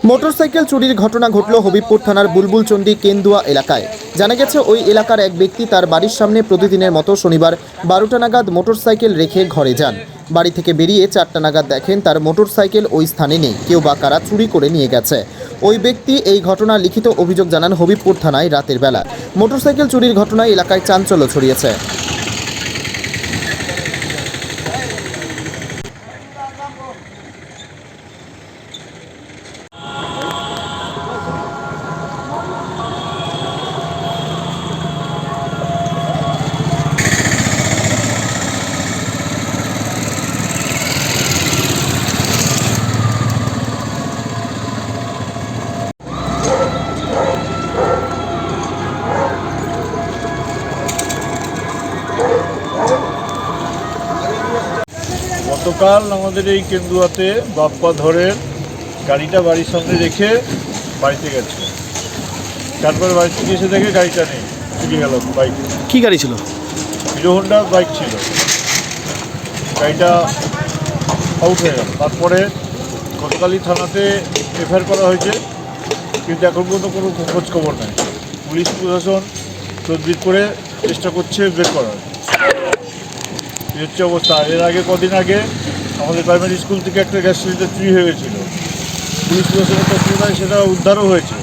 Motorcycle চুরির ঘটনা ঘটল হবিবপুর থানার বুলবুলচন্ডী কেন্দুয়া এলাকায়। জানা গেছে ওই এলাকার এক ব্যক্তি তার বাড়ির সামনে প্রতিদিনের মতো শনিবার 12টা নাগাদ মোটরসাইকেল রেখে ঘরে যান। বাড়ি থেকে বেরিয়ে 4টা নাগাদ দেখেন তার মোটরসাইকেল ওই স্থানে নেই, কেউ বা কারা চুরি করে নিয়ে গেছে। ওই ব্যক্তি এই ঘটনা লিখিত অভিযোগ জানান হবিবপুর থানায় রাতের বেলা। মোটরসাইকেল চুরির ঘটনায় এলাকায় চাঞ্চল্য ছড়িয়েছে। গতকাল আমাদের এই কেন্দুয়াতে বাপ্পা ধরের গাড়িটা বাড়ির সামনে রেখে বাড়িতে গেছে। তারপর বাড়ি থেকে এসে দেখে গাড়িটা নেই, চুরি গেল। বাইক, কি গাড়ি ছিল? হিরো হোন্ডা বাইক ছিল। গাড়িটা আউট হয়ে গেল। তারপরে গতকালই থানাতে এফআইআর করা হয়েছে, কিন্তু এখন পর্যন্ত কোনো খোঁজ খবর নেই। পুলিশ প্রশাসন তদবির করে চেষ্টা করছে বের করার। এই হচ্ছে অবস্থা। এর আগে কদিন আগে আমাদের প্রাইমারি স্কুল থেকে একটা গ্যাস সিলিন্ডার চুরি হয়ে গেছিল। পুলিশ প্রশাসনের তৎপরতায় সেটা উদ্ধারও হয়েছে।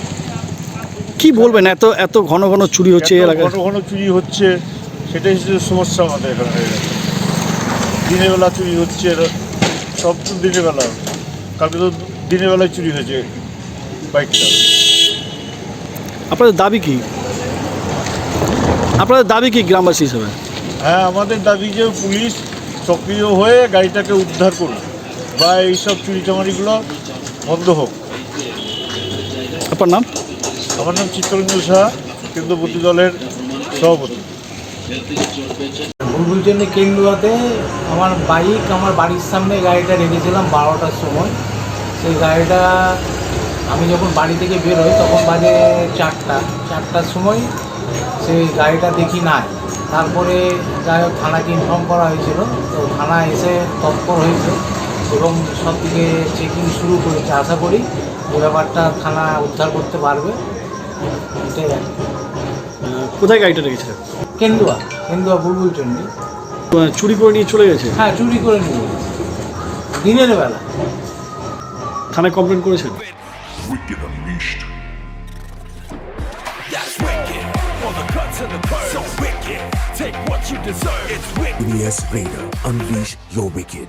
কি বলবেন, এত এত ঘন ঘন চুরি হচ্ছে এলাকায়? ঘন ঘন চুরি হচ্ছে, সেটাই হচ্ছে সমস্যা আমাদের এখানে হয়ে গেছে। দিনের বেলা চুরি হচ্ছে, সব তো দিনের বেলা। কালকে তো দিনের বেলায় চুরি হয়েছে বাইকটা। আপনাদের দাবি কি? আপনাদের দাবি কি গ্রামবাসী হিসেবে? হ্যাঁ, আমাদের দাবি যে পুলিশ সক্রিয় হয়ে গাড়িটাকে উদ্ধার করুন বা এইসব চুরি চামারিগুলো বন্ধ হোক। আপনার নাম? আমার নাম চিত্তরঞ্জন সাহা, কেন্দ্রপতি দলের সভাপতি। বুলবুলচন্ডী কেন্দুয়াতে আমার বাইক আমার বাড়ির সামনে গাড়িটা রেখেছিলাম 12টার সময়। সেই গাড়িটা আমি যখন বাড়ি থেকে বের হই তখন বাজে 4টার সময় সেই গাড়িটা দেখি নাই। তারপরে যাই হোক থানাকে ইনফর্ম করা হয়েছিল, তো থানা এসে তৎপর হয়েছে এবং সব দিকে চেকিং শুরু করেছে। আশা করি এই ব্যাপারটা থানা উদ্ধার করতে পারবে। এটাই আর কি। কোথায় গাড়িটা রেখেছিলেন? কেন্দুয়া বুলবুলচন্ডী। চুরি করে নিয়ে চলে গেছে? হ্যাঁ, চুরি করে নিয়ে গেছে দিনের বেলা। থানায় কমপ্লেন করেছেন? Wicked Unleashed. That's wicked. For the cuts and the curves. So wicked. Take what you deserve. It's wicked. EBS Raider. Unleash your wicked.